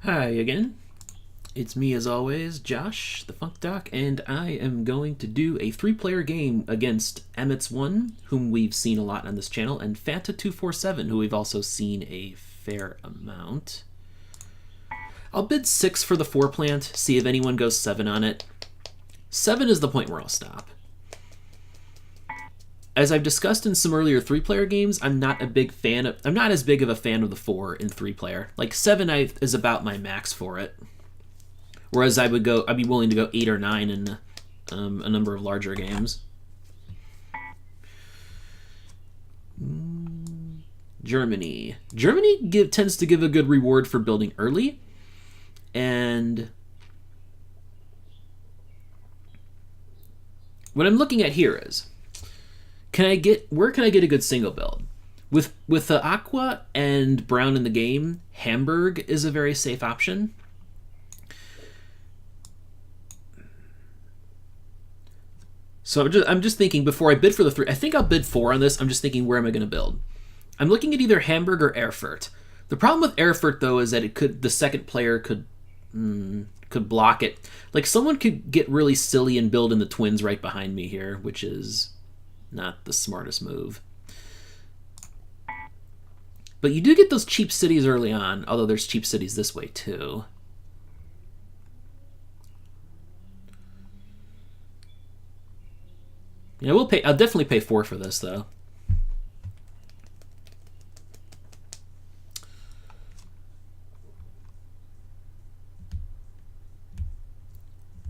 Hi again. It's me as always, Josh, the funkdoc, and I am going to do a 3-player game against amitss1, whom we've seen a lot on this channel, and Fanta247, who we've also seen a fair amount. I'll bid 6 for the 4 plant, see if anyone goes 7 on it. 7 is the point where I'll stop. As I've discussed in some earlier 3-player games, I'm not as big of a fan of the 4 in 3-player. Like 7 is about my max for it. Whereas I'd be willing to go 8 or 9 in a number of larger games. Germany. Germany tends to give a good reward for building early, and what I'm looking at here is, where can I get a good single build? With the Aqua and Brown in the game, Hamburg is a very safe option. So I'm just thinking before I bid for the 3. I think I'll bid 4 on this. I'm just thinking, where am I going to build? I'm looking at either Hamburg or Erfurt. The problem with Erfurt though is that the second player could block it. Like someone could get really silly and build in the twins right behind me here, which is not the smartest move. But you do get those cheap cities early on, although there's cheap cities this way too. Yeah, I'll definitely pay 4 for this though.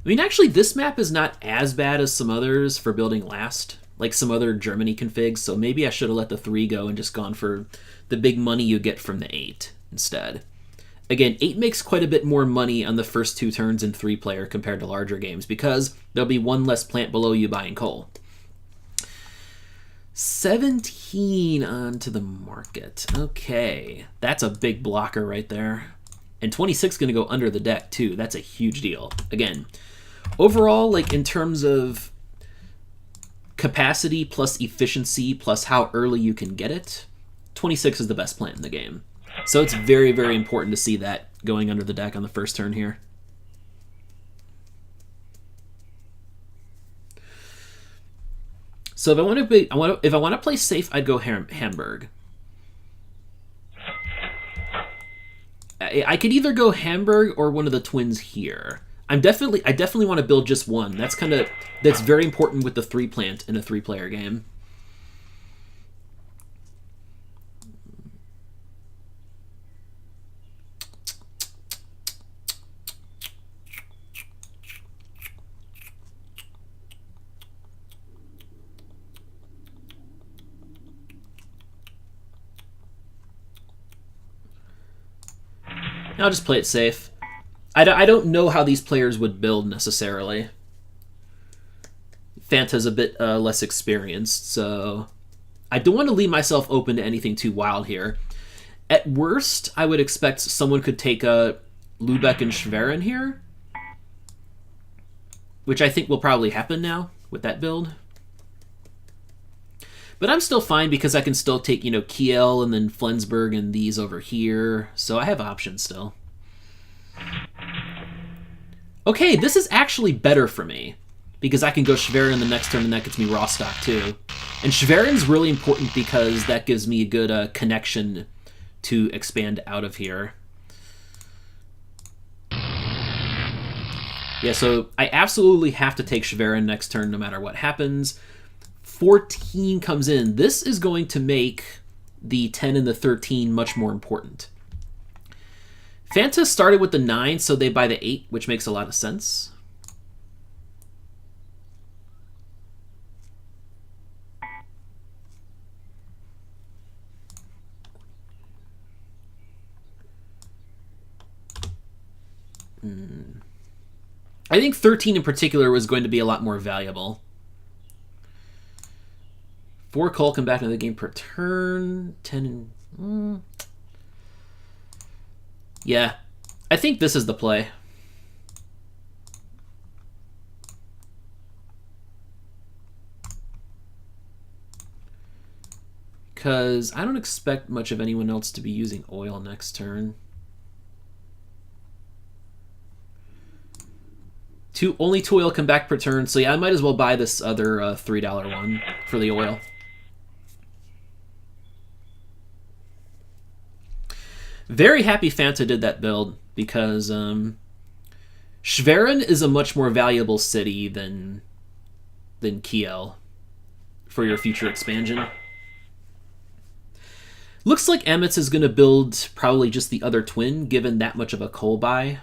I mean, actually, this map is not as bad as some others for building last, like some other Germany configs, so maybe I should have let the 3 go and just gone for the big money you get from the 8 instead. Again, 8 makes quite a bit more money on the first 2 turns in 3-player compared to larger games, because there'll be 1 less plant below you buying coal. 17 onto the market. Okay, that's a big blocker right there. And 26 going to go under the deck too. That's a huge deal. Again, overall, like in terms of capacity plus efficiency plus how early you can get it, 26 is the best plant in the game. So it's very, very important to see that going under the deck on the first turn here. So if I want to play safe, I'd go Hamburg. I could either go Hamburg or one of the twins here. I definitely want to build just one. That's very important with the 3 plant in a 3-player game. I'll just play it safe. I don't know how these players would build necessarily. Fanta's a bit less experienced, so I don't want to leave myself open to anything too wild here. At worst, I would expect someone could take a Lübeck and Schwerin here, which I think will probably happen now with that build. But I'm still fine because I can still take, Kiel and then Flensburg and these over here. So I have options still. Okay, this is actually better for me because I can go Schwerin the next turn and that gets me Rostock too. And Schwerin's really important because that gives me a good connection to expand out of here. Yeah, so I absolutely have to take Schwerin next turn no matter what happens. 14 comes in. This is going to make the 10 and the 13 much more important. Fanta started with the 9, so they buy the 8, which makes a lot of sense. I think 13 in particular was going to be a lot more valuable. 4 coal come back into the game per turn. 10 and... Yeah, I think this is the play. Because I don't expect much of anyone else to be using oil next turn. Only 2 oil come back per turn, so yeah, I might as well buy this other $3 one for the oil. Very happy Fanta did that build, because Schwerin is a much more valuable city than Kiel for your future expansion. Looks like amitss is going to build probably just the other twin, given that much of a coal buy.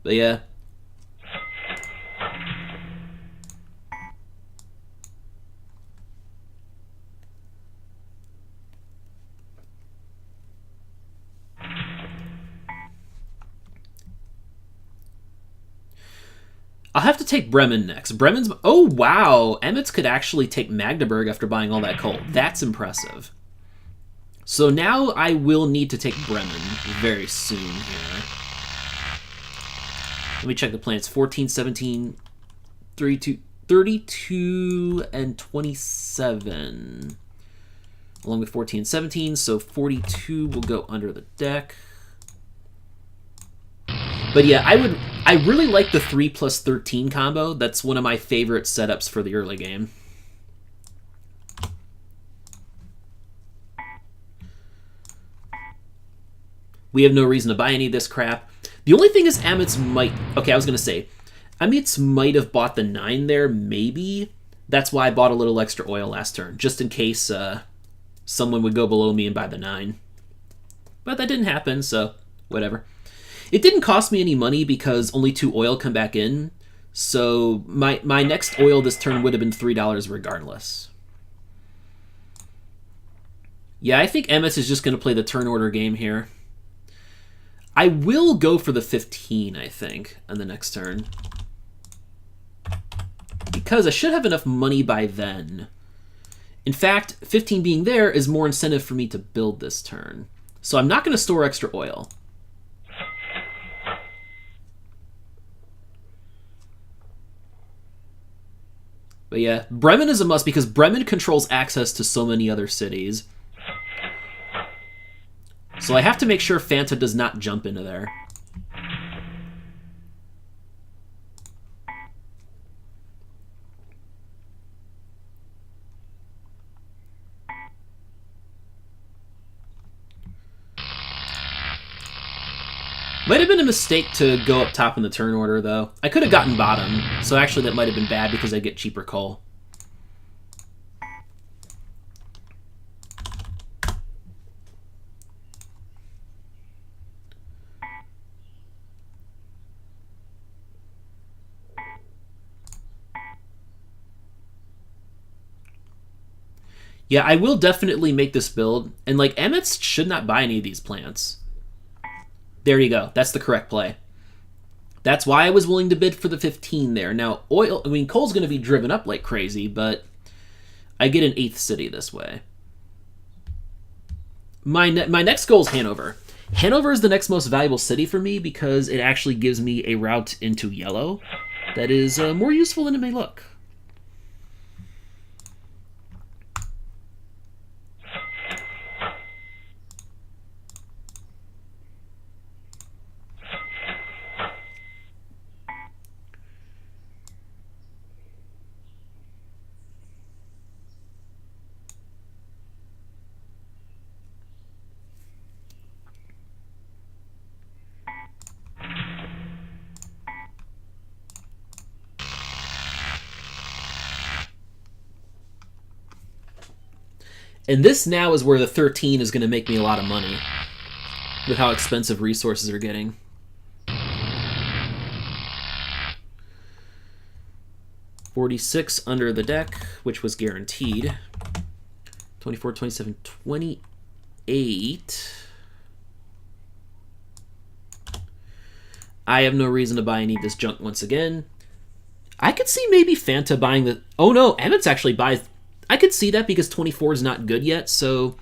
But yeah. I'll have to take Bremen next. Bremen's... Oh, wow! amitss could actually take Magdeburg after buying all that coal. That's impressive. So now I will need to take Bremen very soon here. Let me check the plans. 14, 17, 32, and 27. Along with 14 and 17, so 42 will go under the deck. But yeah, I really like the 3 plus 13 combo. That's one of my favorite setups for the early game. We have no reason to buy any of this crap. The only thing is amitss might... Okay, I was going to say, amitss might have bought the 9 there, maybe. That's why I bought a little extra oil last turn, just in case someone would go below me and buy the 9. But that didn't happen, so whatever. It didn't cost me any money because only 2 oil come back in, so my next oil this turn would have been $3 regardless. Yeah, I think amitss is just going to play the turn order game here. I will go for the 15, I think, on the next turn. Because I should have enough money by then. In fact, 15 being there is more incentive for me to build this turn. So I'm not going to store extra oil. But yeah, Bremen is a must because Bremen controls access to so many other cities. So I have to make sure Fanta does not jump into there. Might have been a mistake to go up top in the turn order, though. I could have gotten bottom, so actually that might have been bad because I get cheaper coal. Yeah, I will definitely make this build, and like amitss should not buy any of these plants. There you go. That's the correct play. That's why I was willing to bid for the 15 there. Now, oil, I mean, coal's going to be driven up like crazy, but I get an 8th city this way. My next goal is Hanover. Hanover is the next most valuable city for me because it actually gives me a route into yellow that is more useful than it may look. And this now is where the 13 is going to make me a lot of money with how expensive resources are getting. $46 under the deck, which was guaranteed. 24, 27, 28. I have no reason to buy any of this junk once again. I could see maybe Fanta buying the... Oh no, amitss actually buys... I could see that because 24 is not good yet, so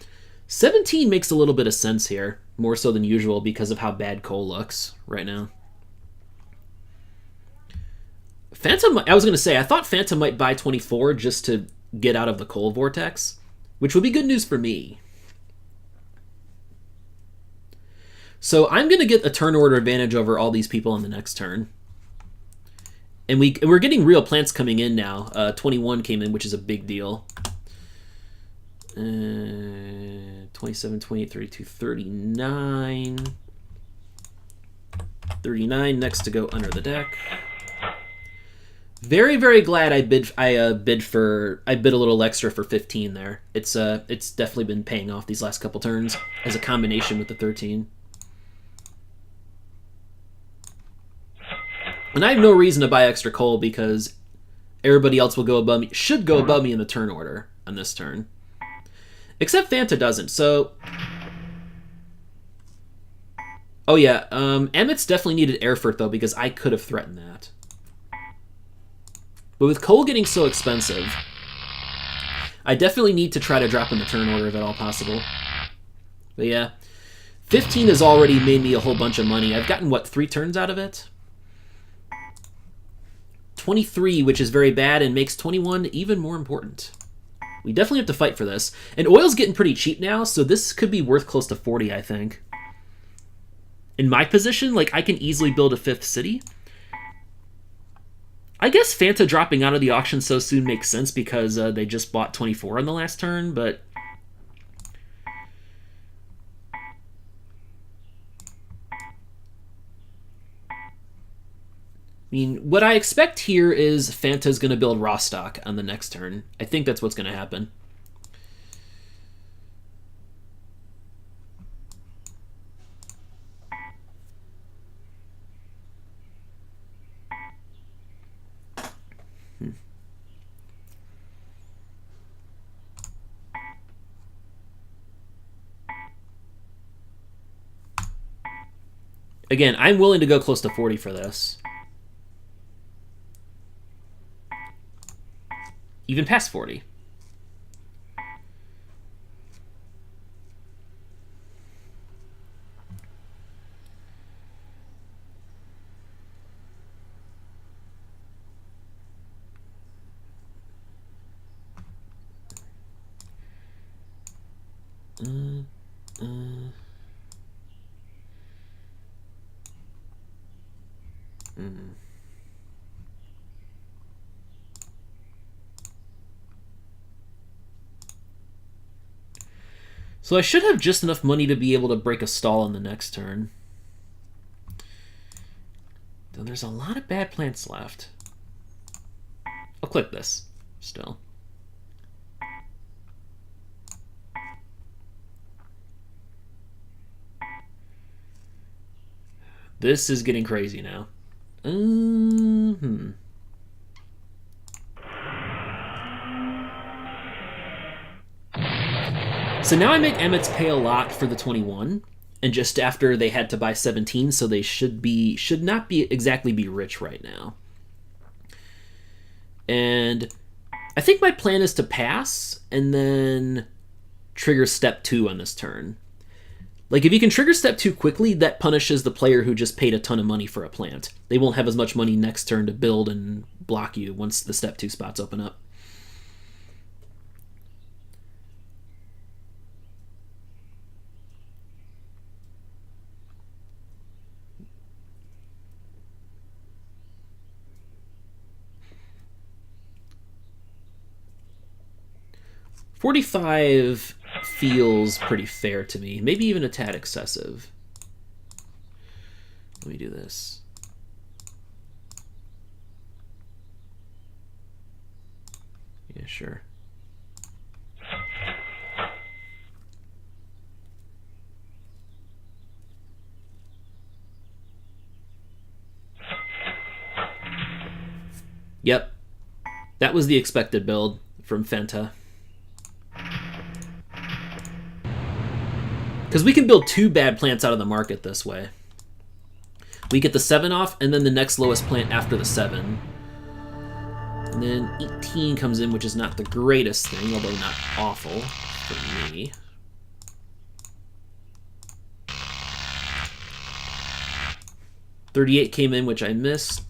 17 makes a little bit of sense here, more so than usual because of how bad coal looks right now. Fanta, I was going to say, I thought Fanta might buy 24 just to get out of the coal vortex, which would be good news for me. So I'm going to get a turn order advantage over all these people on the next turn. And we're getting real plants coming in now. 21 came in, which is a big deal. 27, 28, 32, 39. 39 next to go under the deck. Very, very glad I bid a little extra for 15 there. It's definitely been paying off these last couple turns as a combination with the 13. And I have no reason to buy extra coal because everybody else will go above me, should go above me in the turn order on this turn. Except Fanta doesn't, so... Oh yeah, amitss definitely needed Erfurt though because I could have threatened that. But with coal getting so expensive, I definitely need to try to drop in the turn order if at all possible. But yeah, 15 has already made me a whole bunch of money. I've gotten, what, 3 turns out of it? 23, which is very bad, and makes 21 even more important. We definitely have to fight for this. And oil's getting pretty cheap now, so this could be worth close to 40, I think. In my position, like, I can easily build a 5th city. I guess Fanta dropping out of the auction so soon makes sense because they just bought 24 on the last turn, but... I mean, what I expect here is Fanta's going to build Rostock on the next turn. I think that's what's going to happen. Again, I'm willing to go close to 40 for this. Even past 40. So I should have just enough money to be able to break a stall on the next turn. Though there's a lot of bad plants left. I'll click this still. This is getting crazy now. So now I make amitss pay a lot for the 21, and just after they had to buy 17, so they should not be exactly be rich right now. And I think my plan is to pass and then trigger step 2 on this turn. Like, if you can trigger step 2 quickly, that punishes the player who just paid a ton of money for a plant. They won't have as much money next turn to build and block you once the step 2 spots open up. $45 feels pretty fair to me. Maybe even a tad excessive. Let me do this. Yeah, sure. Yep. That was the expected build from Fanta. Because we can build 2 bad plants out of the market this way. We get the 7 off, and then the next lowest plant after the 7. And then 18 comes in, which is not the greatest thing, although not awful for me. $38 came in, which I missed,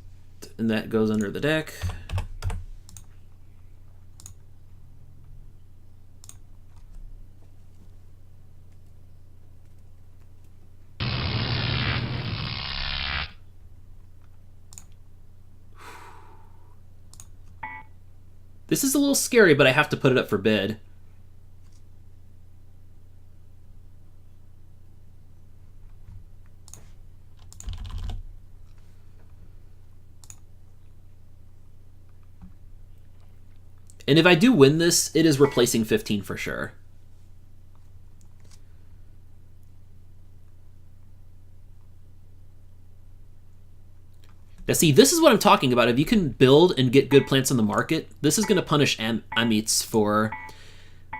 and that goes under the deck. This is a little scary, but I have to put it up for bid. And if I do win this, it is replacing 15 for sure. Now see, this is what I'm talking about. If you can build and get good plants on the market, this is going to punish amitss for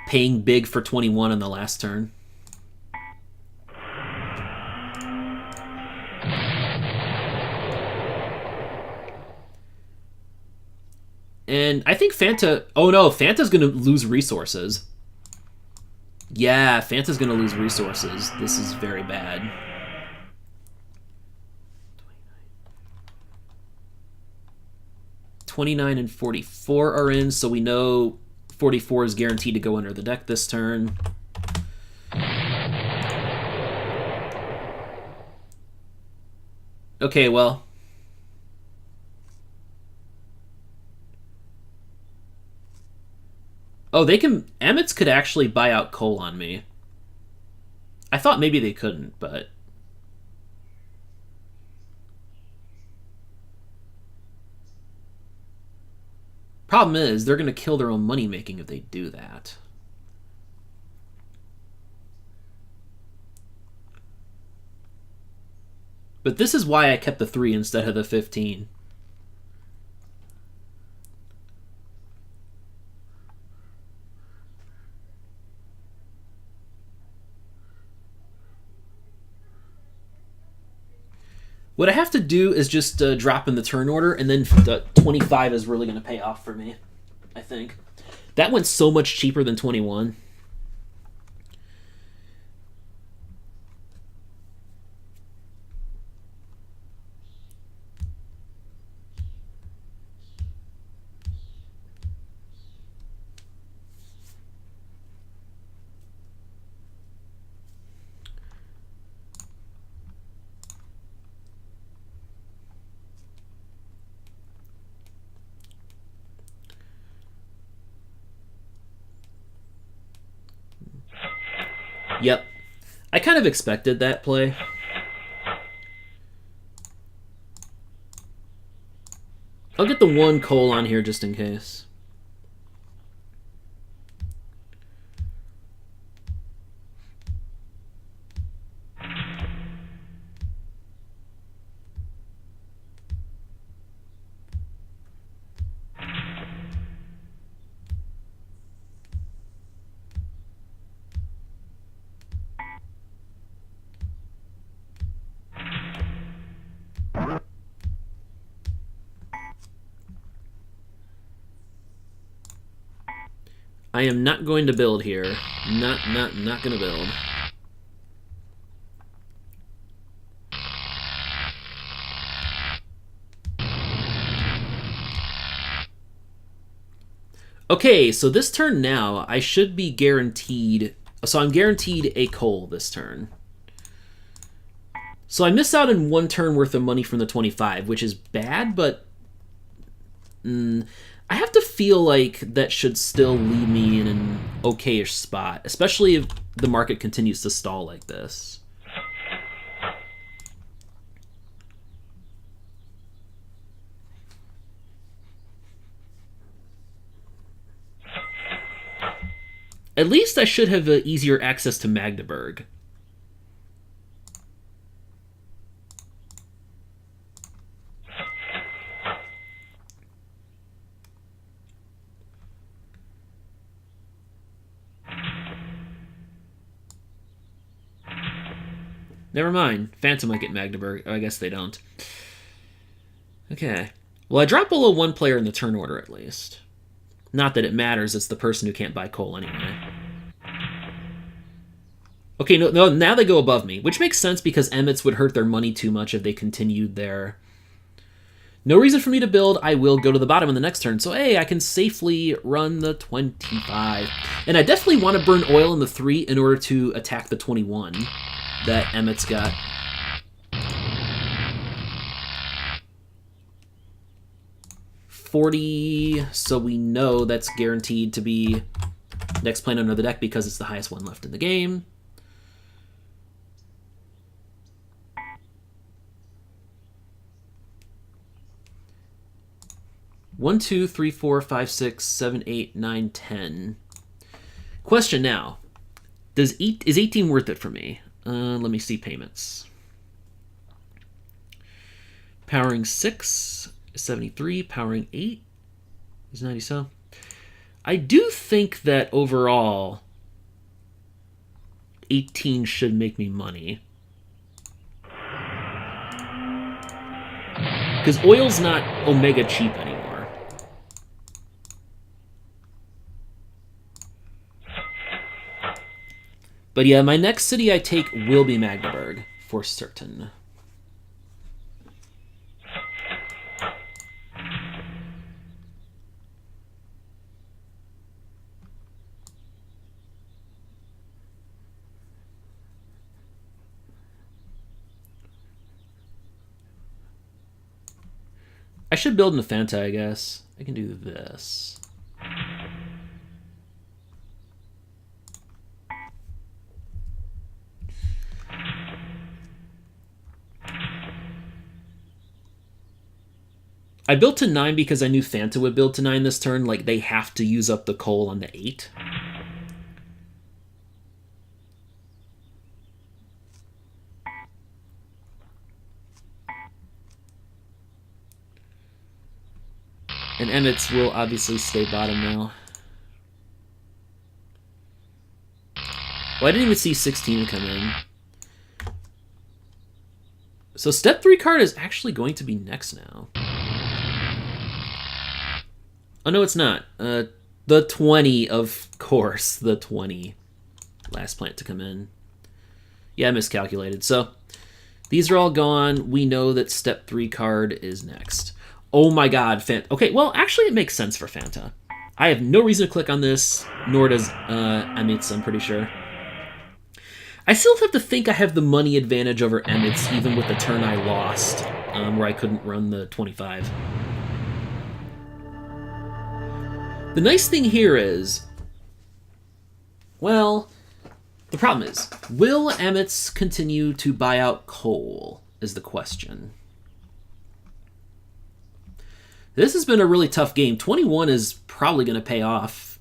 paying big for 21 on the last turn. And I think Fanta... Oh no, Fanta's going to lose resources. Yeah, Fanta's going to lose resources. This is very bad. 29 and 44 are in, so we know 44 is guaranteed to go under the deck this turn. Okay, well... Oh, they can... amitss could actually buy out coal on me. I thought maybe they couldn't, but... Problem is, they're going to kill their own money-making if they do that. But this is why I kept the 3 instead of the 15. What I have to do is just drop in the turn order, and then the 25 is really going to pay off for me, I think. That went so much cheaper than 21. Yep. I kind of expected that play. I'll get the 1 coal on here just in case. I am not going to build here. Not going to build. Okay, so this turn now, I should be guaranteed... So I'm guaranteed a coal this turn. So I miss out on 1 turn worth of money from the 25, which is bad, but... I have to feel like that should still leave me in an okay-ish spot, especially if the market continues to stall like this. At least I should have easier access to Magdeburg. Never mind. Fanta might get Magdeburg. Oh, I guess they don't. Okay. Well, I drop below 1 player in the turn order, at least. Not that it matters. It's the person who can't buy coal anyway. Okay, no, now they go above me, which makes sense because amitss would hurt their money too much if they continued their... No reason for me to build. I will go to the bottom in the next turn. So, hey, I can safely run the 25. And I definitely want to burn oil in the 3 in order to attack the 21 that amitss got. 40, so we know that's guaranteed to be next plant under the deck because it's the highest one left in the game. One, 2, 3, 4, 5, 6, 7, 8, 9, 10. Question now. Is 18 worth it for me? Let me see payments. Powering 6 is 73. Powering 8 is 97. I do think that overall 18 should make me money. Because oil's not Omega cheap anymore. But yeah, my next city I take will be Magdeburg, for certain. I should build in a Fanta, I guess. I can do this. I built to 9 because I knew Fanta would build to 9 this turn. Like, they have to use up the coal on the 8. And amitss will obviously stay bottom now. Well, I didn't even see 16 come in. So step 3 card is actually going to be next now. Oh, no, it's not. The 20, of course. The 20. Last plant to come in. Yeah, I miscalculated. So these are all gone. We know that step 3 card is next. Oh my god, Fanta. Okay, well, actually it makes sense for Fanta. I have no reason to click on this, nor does amitss, I'm pretty sure. I still have to think I have the money advantage over amitss, even with the turn I lost, where I couldn't run the 25. The nice thing here is, well, the problem is, will amitss continue to buy out coal, is the question. This has been a really tough game. 21 is probably going to pay off,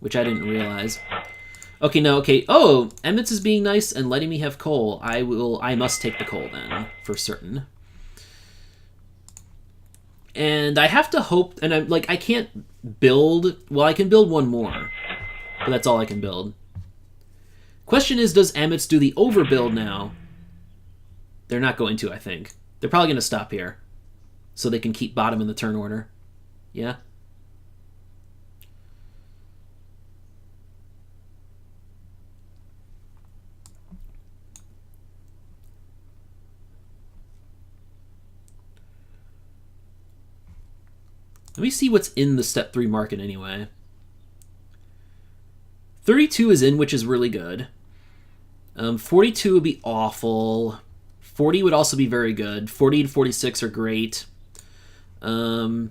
which I didn't realize. Okay, no, okay. Oh, amitss is being nice and letting me have coal. I must take the coal then, for certain. And I have to hope, and I'm like, I can't build, well, I can build one more, but that's all I can build. Question is, does amitss do the overbuild now? They're not going to, I think. They're probably going to stop here, so they can keep bottom in the turn order. Yeah? Let me see what's in the step 3 market anyway. 32 is in, which is really good. 42 would be awful. 40 would also be very good. 40 and 46 are great. 38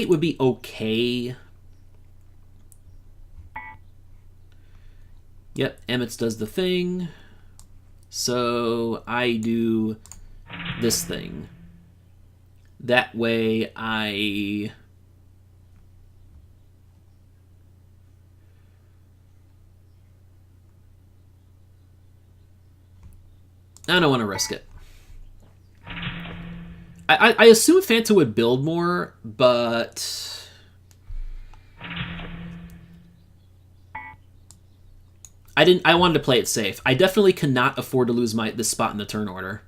would be okay. Yep, amitss does the thing. So I do this thing. That way I don't want to risk it. I assume Fanta would build more, but I wanted to play it safe. I definitely cannot afford to lose this spot in the turn order.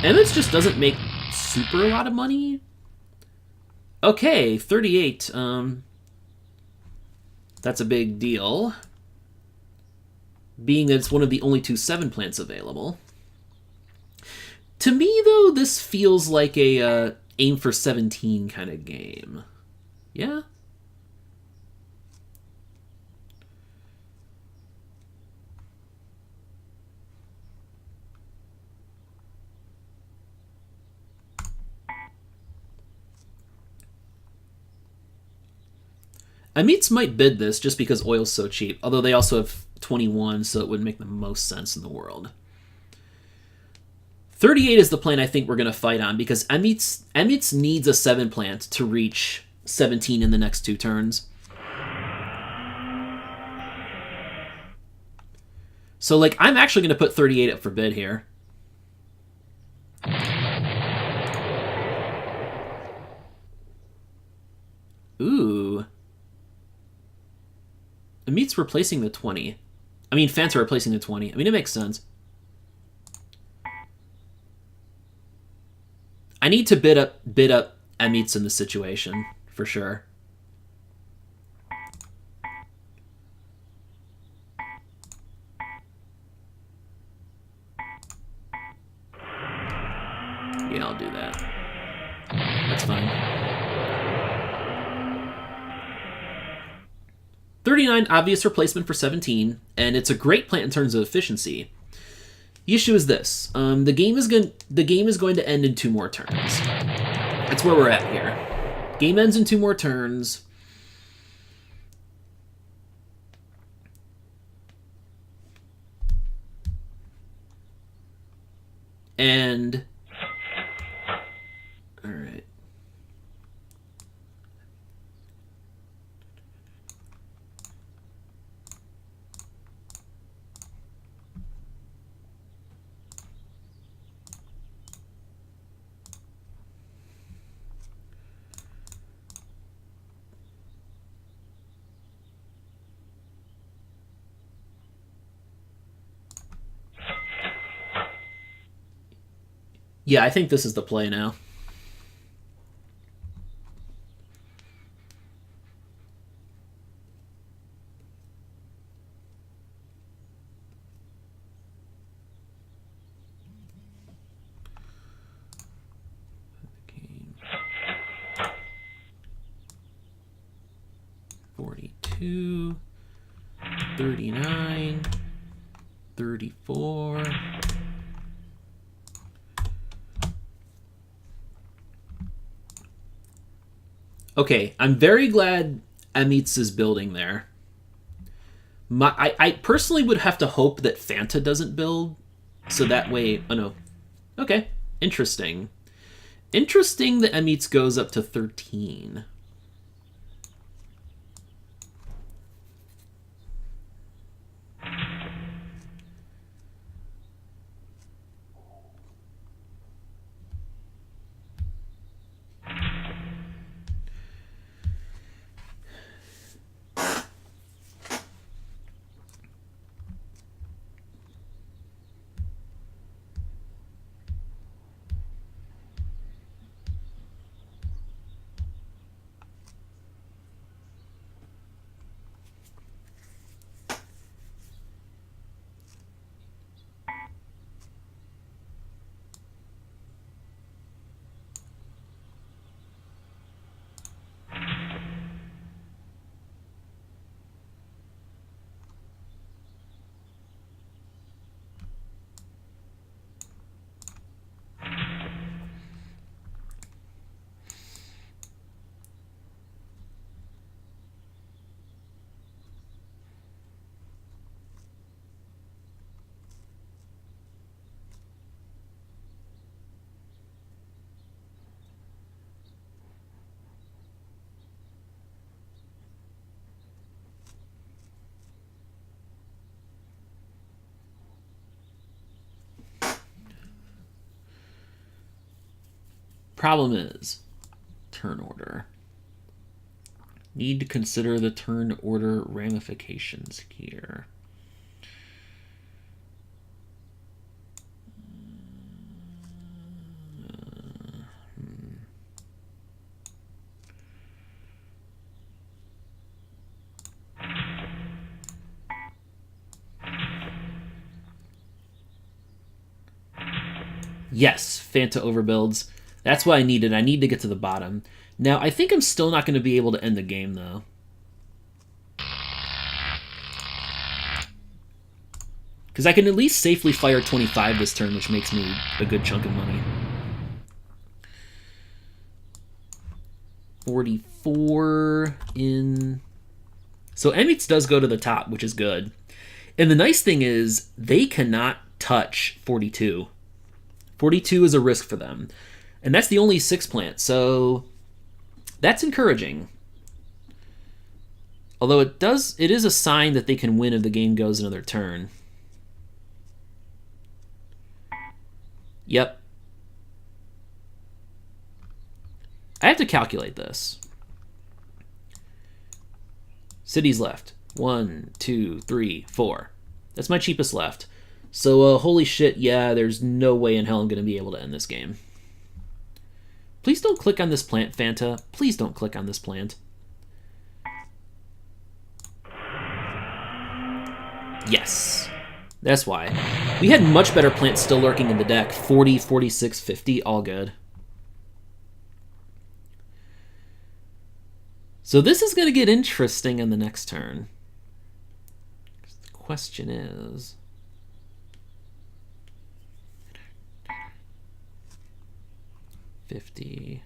amitss just doesn't make super a lot of money. Okay, 38. That's a big deal, being that it's one of the only 2 7 plants available. To me, though, this feels like a aim for 17 kind of game. Yeah? amitss might bid this just because oil's so cheap, although they also have 21, so it would make the most sense in the world. 38 is the plan I think we're going to fight on, because amitss needs a 7 plant to reach 17 in the next 2 turns. So, like, I'm actually going to put 38 up for bid here. Ooh. amitss replacing the 20. I mean, Fanta replacing the 20. I mean, it makes sense. I need to bid up amitss in this situation, for sure. Yeah, I'll do that. That's fine. 39, obvious replacement for 17, and it's a great plant in terms of efficiency. The issue is this: the game is going to end in 2 more turns. That's where we're at here. Game ends in 2 more turns. And all right. Yeah, I think this is the play now. Okay. 42, 39, 34. Okay, I'm very glad amitss is building there. I personally would have to hope that Fanta doesn't build, so that way... Oh, no. Okay, interesting. Interesting that amitss goes up to 13. Problem is, turn order. Need to consider the turn order ramifications here. Yes, Fanta overbuilds. That's what I needed. I need to get to the bottom. Now, I think I'm still not going to be able to end the game, though. Because I can at least safely fire 25 this turn, which makes me a good chunk of money. 44 in So amitss does go to the top, which is good. And the nice thing is they cannot touch 42. 42 is a risk for them. And that's the only 6 plant, so that's encouraging. Although it is a sign that they can win if the game goes another turn. Yep. I have to calculate this. Cities left. 1, 2, 3, 4. That's my cheapest left. So, holy shit, yeah, there's no way in hell I'm going to be able to end this game. Please don't click on this plant, Fanta. Please don't click on this plant. Yes. That's why. We had much better plants still lurking in the deck. 40, 46, 50, all good. So this is going to get interesting in the next turn. The question is... $50...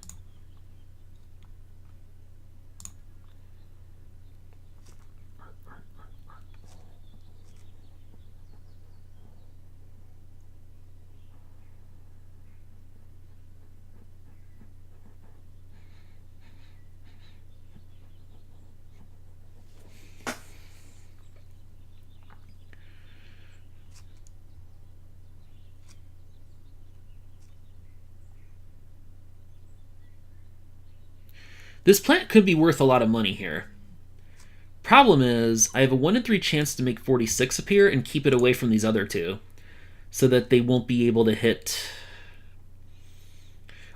This plant could be worth a lot of money here. Problem is, I have a 1 in 3 chance to make 46 appear and keep it away from these other two, so that they won't be able to hit...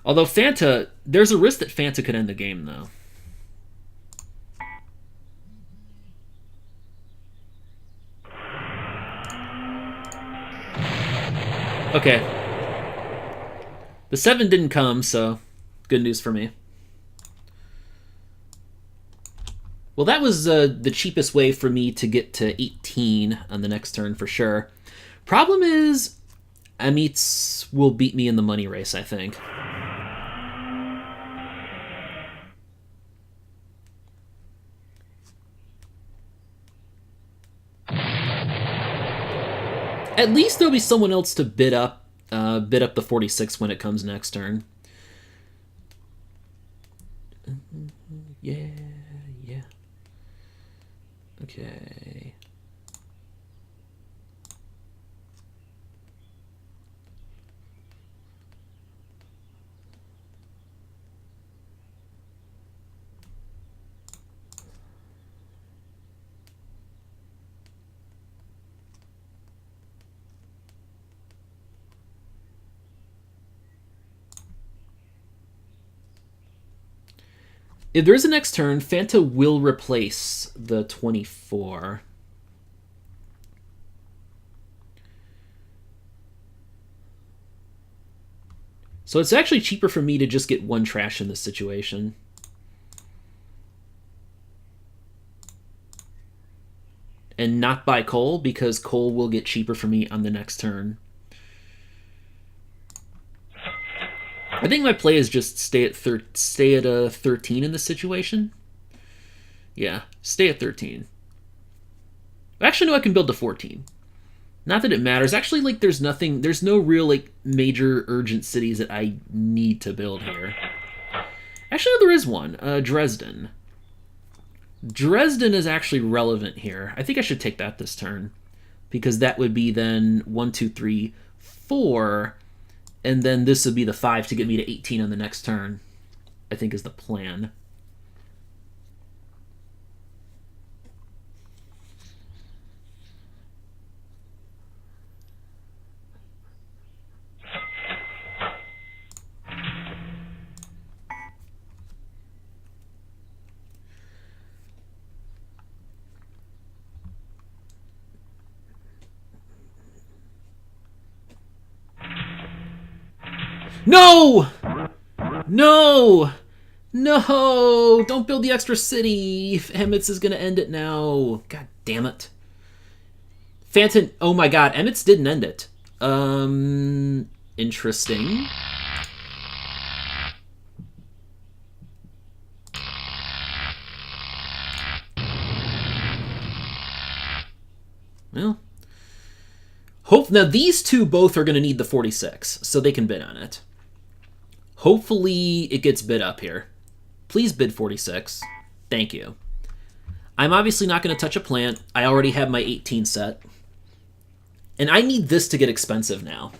Although Fanta... There's a risk that Fanta could end the game, though. Okay. The 7 didn't come, so good news for me. Well, that was the cheapest way for me to get to 18 on the next turn for sure. Problem is, amitss will beat me in the money race, I think. At least there'll be someone else to bid up the 46 when it comes next turn. Yeah. Okay. If there is a next turn, Fanta will replace the 24. So it's actually cheaper for me to just get 1 trash in this situation. And not buy coal, because coal will get cheaper for me on the next turn. I think my play is just stay at 13 in this situation. Yeah, stay at 13. Actually, no, I can build to 14. Not that it matters. Actually, like, there's no real, like, major urgent cities that I need to build here. Actually, no, there is one. Dresden. Dresden is actually relevant here. I think I should take that this turn, because that would be then 1, 2, 3, 4... And then this would be the 5 to get me to 18 on the next turn, I think is the plan. No! No! No! Don't build the extra city! amitss is gonna end it now. God damn it. Fanta... Oh my god, amitss didn't end it. Interesting. Well, now these two both are going to need the 46, so they can bid on it. Hopefully it gets bid up here. Please bid 46. Thank you. I'm obviously not going to touch a plant. I already have my 18 set. And I need this to get expensive now.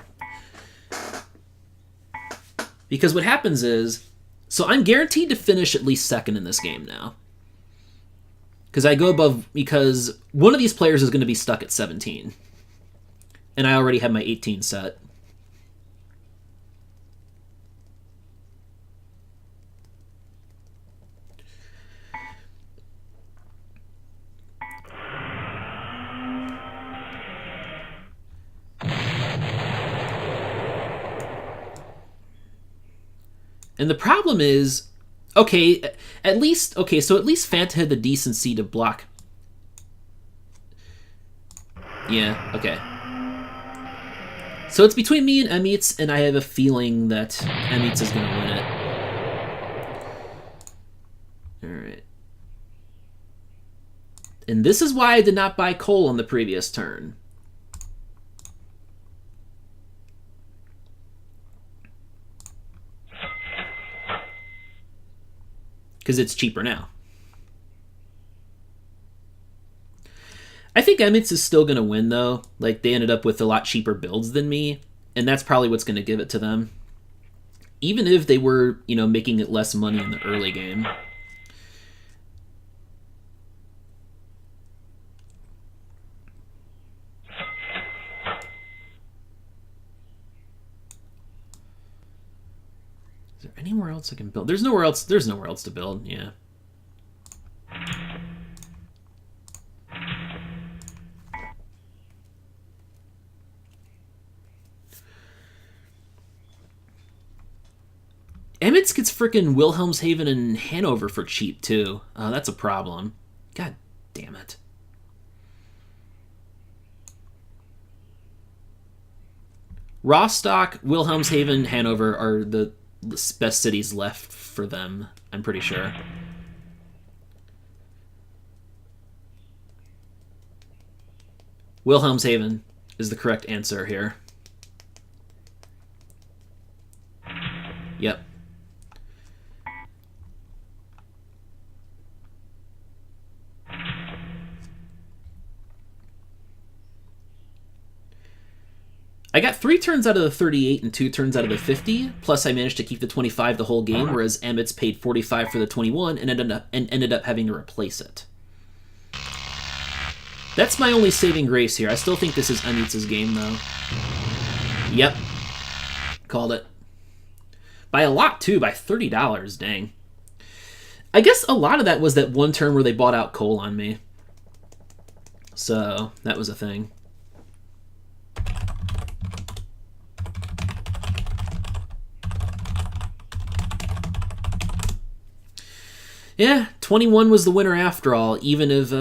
Because what happens is, so I'm guaranteed to finish at least second in this game now. Because I go above, because one of these players is going to be stuck at 17. And I already have my 18 set. And the problem is, okay, so at least Fanta had the decency to block. Yeah, okay. So it's between me and amitss, and I have a feeling that amitss is going to win it. Alright. And this is why I did not buy coal on the previous turn. Because it's cheaper now. I think amitss is still going to win, though. Like, they ended up with a lot cheaper builds than me, and that's probably what's going to give it to them. Even if they were, you know, making it less money in the early game. Is there anywhere else I can build? There's nowhere else to build, yeah. amitss gets frickin' Wilhelmshaven and Hanover for cheap, too. That's a problem. God damn it. Rostock, Wilhelmshaven, Hanover are the best cities left for them, I'm pretty sure. Wilhelmshaven is the correct answer here. Yep. I got 3 turns out of the 38 and 2 turns out of the 50, plus I managed to keep the 25 the whole game, whereas amitss paid 45 for the 21 and ended up having to replace it. That's my only saving grace here. I still think this is amitss' game, though. Yep. Called it. By a lot, too. By $30, dang. I guess a lot of that was that one turn where they bought out coal on me. So, that was a thing. Yeah, 21 was the winner after all. Even if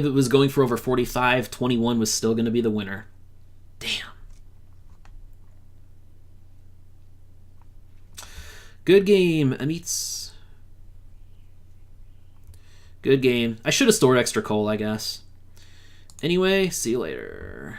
it was going for over 45, 21 was still going to be the winner. Damn. Good game, amitss. Good game. I should have stored extra coal, I guess. Anyway, see you later.